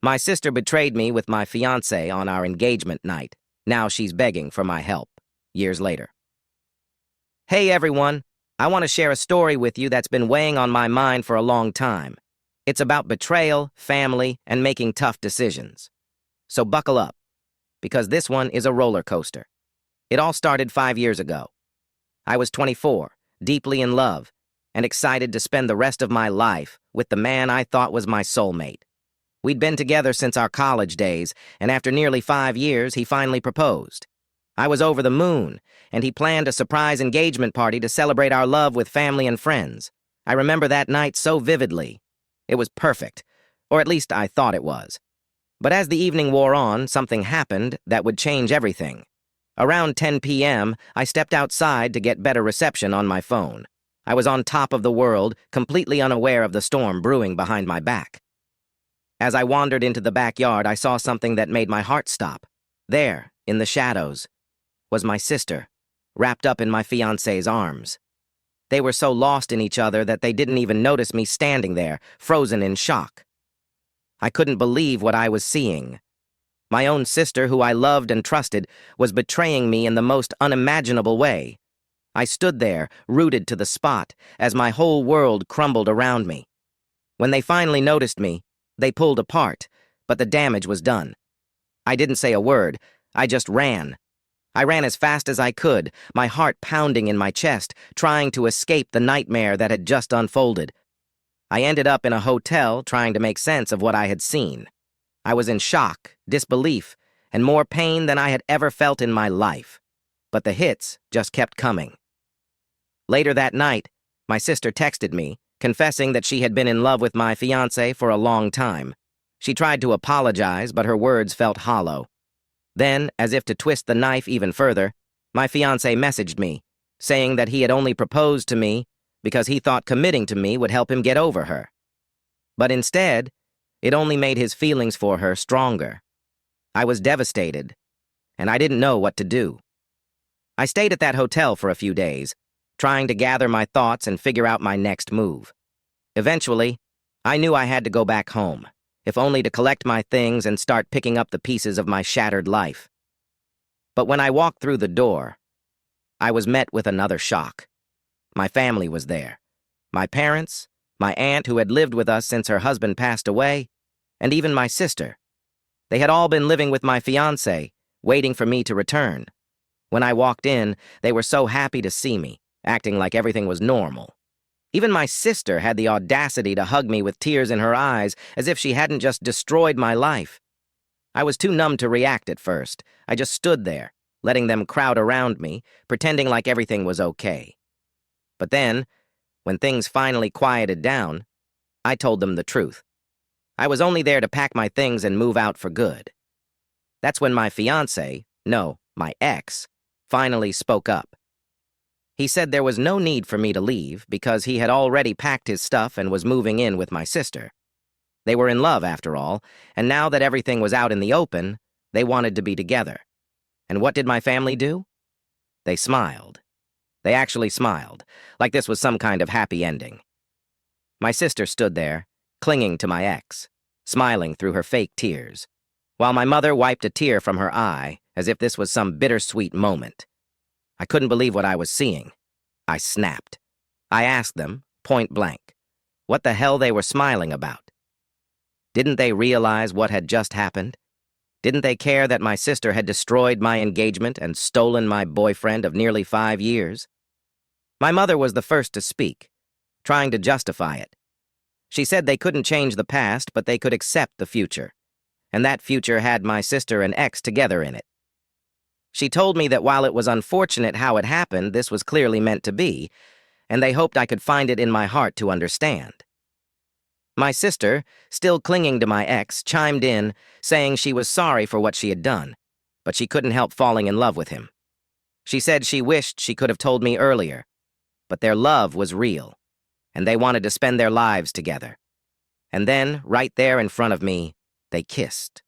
My sister betrayed me with my fiancé on our engagement night. Now she's begging for my help, years later. Hey everyone, I want to share a story with you that's been weighing on my mind for a long time. It's about betrayal, family, and making tough decisions. So buckle up, because this one is a roller coaster. It all started 5 years ago. I was 24, deeply in love, and excited to spend the rest of my life with the man I thought was my soulmate. We'd been together since our college days, and after nearly 5 years, he finally proposed. I was over the moon, and he planned a surprise engagement party to celebrate our love with family and friends. I remember that night so vividly. It was perfect, or at least I thought it was. But as the evening wore on, something happened that would change everything. Around 10 p.m., I stepped outside to get better reception on my phone. I was on top of the world, completely unaware of the storm brewing behind my back. As I wandered into the backyard, I saw something that made my heart stop. There, in the shadows, was my sister, wrapped up in my fiancé's arms. They were so lost in each other that they didn't even notice me standing there, frozen in shock. I couldn't believe what I was seeing. My own sister, who I loved and trusted, was betraying me in the most unimaginable way. I stood there, rooted to the spot, as my whole world crumbled around me. When they finally noticed me, they pulled apart, but the damage was done. I didn't say a word, I just ran. I ran as fast as I could, my heart pounding in my chest, trying to escape the nightmare that had just unfolded. I ended up in a hotel trying to make sense of what I had seen. I was in shock, disbelief, and more pain than I had ever felt in my life. But the hits just kept coming. Later that night, my sister texted me, confessing that she had been in love with my fiancé for a long time. She tried to apologize, but her words felt hollow. Then, as if to twist the knife even further, my fiancé messaged me, saying that he had only proposed to me because he thought committing to me would help him get over her. But instead, it only made his feelings for her stronger. I was devastated, and I didn't know what to do. I stayed at that hotel for a few days, trying to gather my thoughts and figure out my next move. Eventually, I knew I had to go back home, if only to collect my things and start picking up the pieces of my shattered life. But when I walked through the door, I was met with another shock. My family was there. My parents, my aunt who had lived with us since her husband passed away, and even my sister. They had all been living with my fiancé, waiting for me to return. When I walked in, they were so happy to see me, acting like everything was normal. Even my sister had the audacity to hug me with tears in her eyes, as if she hadn't just destroyed my life. I was too numb to react at first. I just stood there, letting them crowd around me, pretending like everything was okay. But then, when things finally quieted down, I told them the truth. I was only there to pack my things and move out for good. That's when my fiancé, no, my ex, finally spoke up. He said there was no need for me to leave because he had already packed his stuff and was moving in with my sister. They were in love, after all, and now that everything was out in the open, they wanted to be together. And what did my family do? They smiled. They actually smiled, like this was some kind of happy ending. My sister stood there, clinging to my ex, smiling through her fake tears, while my mother wiped a tear from her eye as if this was some bittersweet moment. I couldn't believe what I was seeing. I snapped. I asked them, point blank, what the hell they were smiling about. Didn't they realize what had just happened? Didn't they care that my sister had destroyed my engagement and stolen my boyfriend of nearly 5 years? My mother was the first to speak, trying to justify it. She said they couldn't change the past, but they could accept the future, and that future had my sister and ex together in it. She told me that while it was unfortunate how it happened, this was clearly meant to be, and they hoped I could find it in my heart to understand. My sister, still clinging to my ex, chimed in, saying she was sorry for what she had done, but she couldn't help falling in love with him. She said she wished she could have told me earlier, but their love was real, and they wanted to spend their lives together. And then, right there in front of me, they kissed.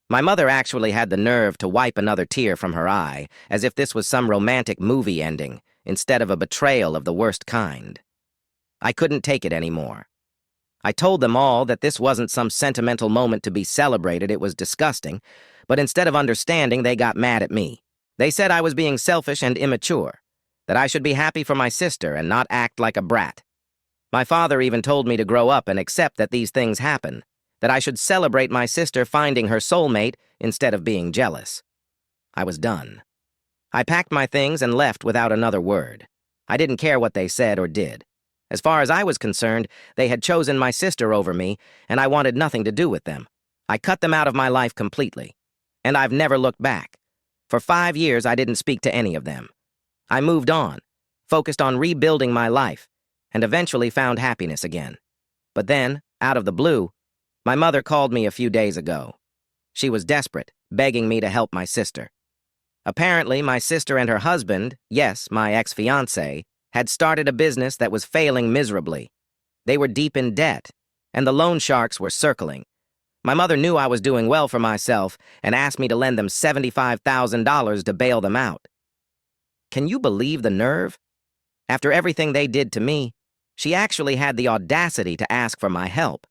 My mother actually had the nerve to wipe another tear from her eye, as if this was some romantic movie ending, instead of a betrayal of the worst kind. I couldn't take it anymore. I told them all that this wasn't some sentimental moment to be celebrated, it was disgusting, but instead of understanding, they got mad at me. They said I was being selfish and immature, that I should be happy for my sister and not act like a brat. My father even told me to grow up and accept that these things happen, that I should celebrate my sister finding her soulmate instead of being jealous. I was done. I packed my things and left without another word. I didn't care what they said or did. As far as I was concerned, they had chosen my sister over me, and I wanted nothing to do with them. I cut them out of my life completely. And I've never looked back. For 5 years, I didn't speak to any of them. I moved on, focused on rebuilding my life, and eventually found happiness again. But then, out of the blue, my mother called me a few days ago. She was desperate, begging me to help my sister. Apparently, my sister and her husband, yes, my ex-fiancé, had started a business that was failing miserably. They were deep in debt, and the loan sharks were circling. My mother knew I was doing well for myself and asked me to lend them $75,000 to bail them out. Can you believe the nerve? After everything they did to me, she actually had the audacity to ask for my help.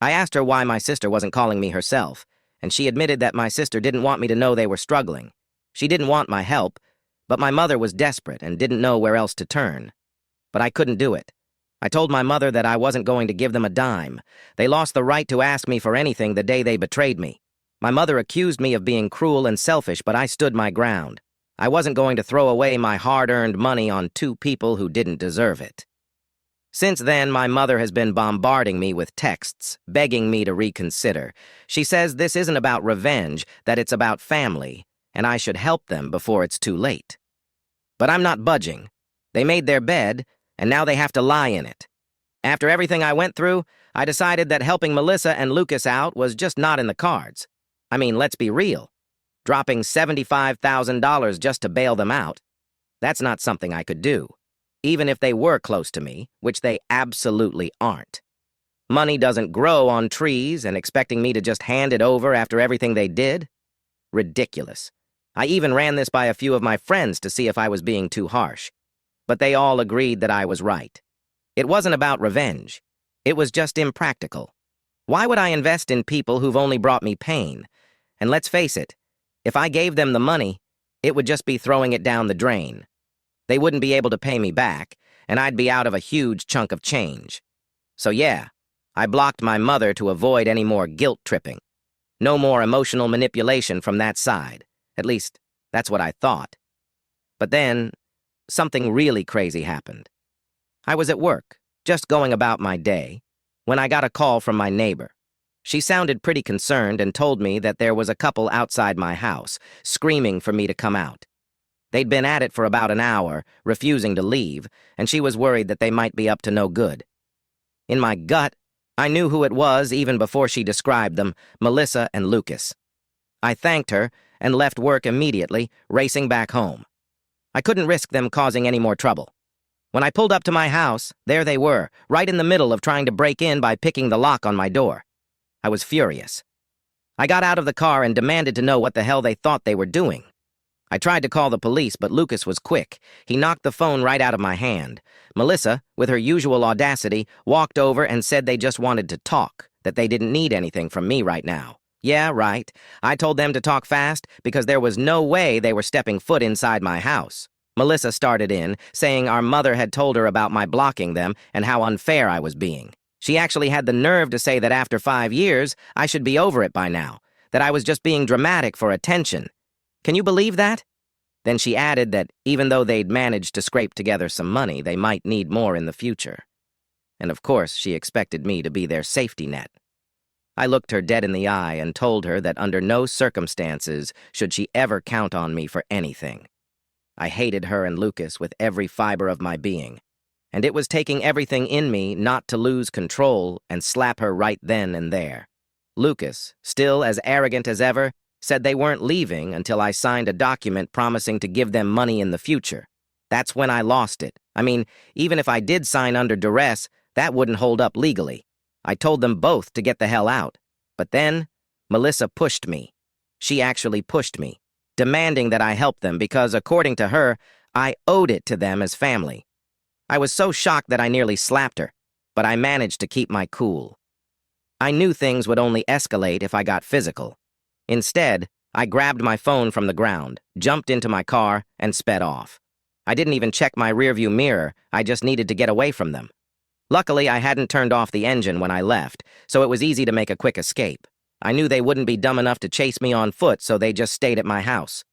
I asked her why my sister wasn't calling me herself, and she admitted that my sister didn't want me to know they were struggling. She didn't want my help, but my mother was desperate and didn't know where else to turn. But I couldn't do it. I told my mother that I wasn't going to give them a dime. They lost the right to ask me for anything the day they betrayed me. My mother accused me of being cruel and selfish, but I stood my ground. I wasn't going to throw away my hard-earned money on 2 people who didn't deserve it. Since then, my mother has been bombarding me with texts, begging me to reconsider. She says this isn't about revenge, that it's about family, and I should help them before it's too late. But I'm not budging. They made their bed, and now they have to lie in it. After everything I went through, I decided that helping Melissa and Lucas out was just not in the cards. I mean, let's be real. Dropping $75,000 just to bail them out, that's not something I could do, even if they were close to me, which they absolutely aren't. Money doesn't grow on trees, and expecting me to just hand it over after everything they did? Ridiculous. I even ran this by a few of my friends to see if I was being too harsh. But they all agreed that I was right. It wasn't about revenge. It was just impractical. Why would I invest in people who've only brought me pain? And let's face it, if I gave them the money, it would just be throwing it down the drain. They wouldn't be able to pay me back, and I'd be out of a huge chunk of change. So yeah, I blocked my mother to avoid any more guilt tripping. No more emotional manipulation from that side. At least, that's what I thought. But then, something really crazy happened. I was at work, just going about my day, when I got a call from my neighbor. She sounded pretty concerned and told me that there was a couple outside my house, screaming for me to come out. They'd been at it for about an hour, refusing to leave, and she was worried that they might be up to no good. In my gut, I knew who it was even before she described them, Melissa and Lucas. I thanked her and left work immediately, racing back home. I couldn't risk them causing any more trouble. When I pulled up to my house, there they were, right in the middle of trying to break in by picking the lock on my door. I was furious. I got out of the car and demanded to know what the hell they thought they were doing. I tried to call the police, but Lucas was quick. He knocked the phone right out of my hand. Melissa, with her usual audacity, walked over and said they just wanted to talk, that they didn't need anything from me right now. Yeah, right. I told them to talk fast because there was no way they were stepping foot inside my house. Melissa started in, saying our mother had told her about my blocking them and how unfair I was being. She actually had the nerve to say that after 5 years, I should be over it by now, that I was just being dramatic for attention. Can you believe that? Then she added that even though they'd managed to scrape together some money, they might need more in the future. And of course, she expected me to be their safety net. I looked her dead in the eye and told her that under no circumstances should she ever count on me for anything. I hated her and Lucas with every fiber of my being, and it was taking everything in me not to lose control and slap her right then and there. Lucas, still as arrogant as ever, said they weren't leaving until I signed a document promising to give them money in the future. That's when I lost it. I mean, even if I did sign under duress, that wouldn't hold up legally. I told them both to get the hell out. But then, Melissa pushed me. She actually pushed me, demanding that I help them because, according to her, I owed it to them as family. I was so shocked that I nearly slapped her. but I managed to keep my cool. I knew things would only escalate if I got physical. Instead, I grabbed my phone from the ground, jumped into my car, and sped off. I didn't even check my rearview mirror, I just needed to get away from them. Luckily, I hadn't turned off the engine when I left, so it was easy to make a quick escape. I knew they wouldn't be dumb enough to chase me on foot, so they just stayed at my house.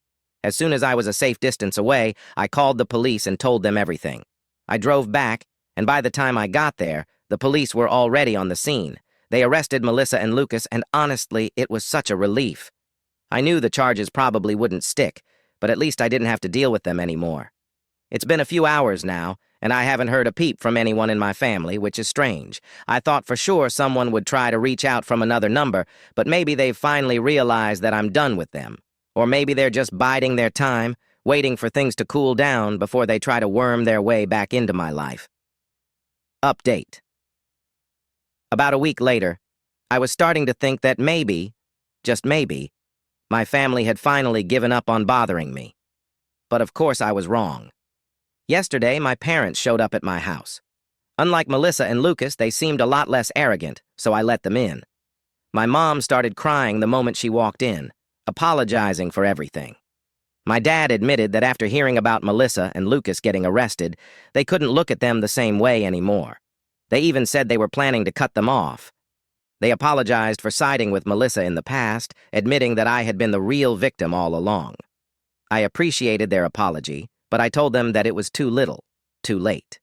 As soon as I was a safe distance away, I called the police and told them everything. I drove back, and by the time I got there, the police were already on the scene. They arrested Melissa and Lucas, and honestly, it was such a relief. I knew the charges probably wouldn't stick, but at least I didn't have to deal with them anymore. It's been a few hours now, and I haven't heard a peep from anyone in my family, which is strange. I thought for sure someone would try to reach out from another number, but maybe they've finally realized that I'm done with them. Or maybe they're just biding their time, waiting for things to cool down before they try to worm their way back into my life. Update. About a week later, I was starting to think that maybe, just maybe, my family had finally given up on bothering me. But of course I was wrong. Yesterday, my parents showed up at my house. Unlike Melissa and Lucas, they seemed a lot less arrogant, so I let them in. My mom started crying the moment she walked in, apologizing for everything. My dad admitted that after hearing about Melissa and Lucas getting arrested, they couldn't look at them the same way anymore. They even said they were planning to cut them off. They apologized for siding with Melissa in the past, admitting that I had been the real victim all along. I appreciated their apology, but I told them that it was too little, too late.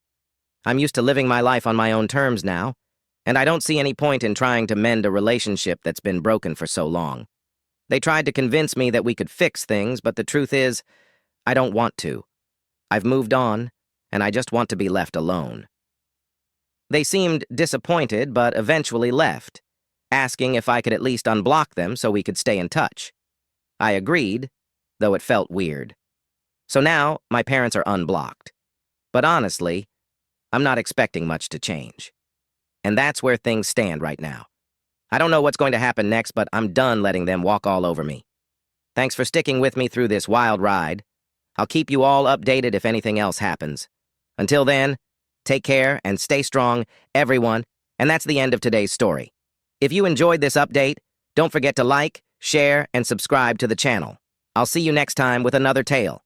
I'm used to living my life on my own terms now, and I don't see any point in trying to mend a relationship that's been broken for so long. They tried to convince me that we could fix things, but the truth is, I don't want to. I've moved on, and I just want to be left alone. They seemed disappointed, but eventually left, asking if I could at least unblock them so we could stay in touch. I agreed, though it felt weird. So now, my parents are unblocked. But honestly, I'm not expecting much to change. And that's where things stand right now. I don't know what's going to happen next, but I'm done letting them walk all over me. Thanks for sticking with me through this wild ride. I'll keep you all updated if anything else happens. Until then, take care and stay strong, everyone, and that's the end of today's story. If you enjoyed this update, don't forget to like, share, and subscribe to the channel. I'll see you next time with another tale.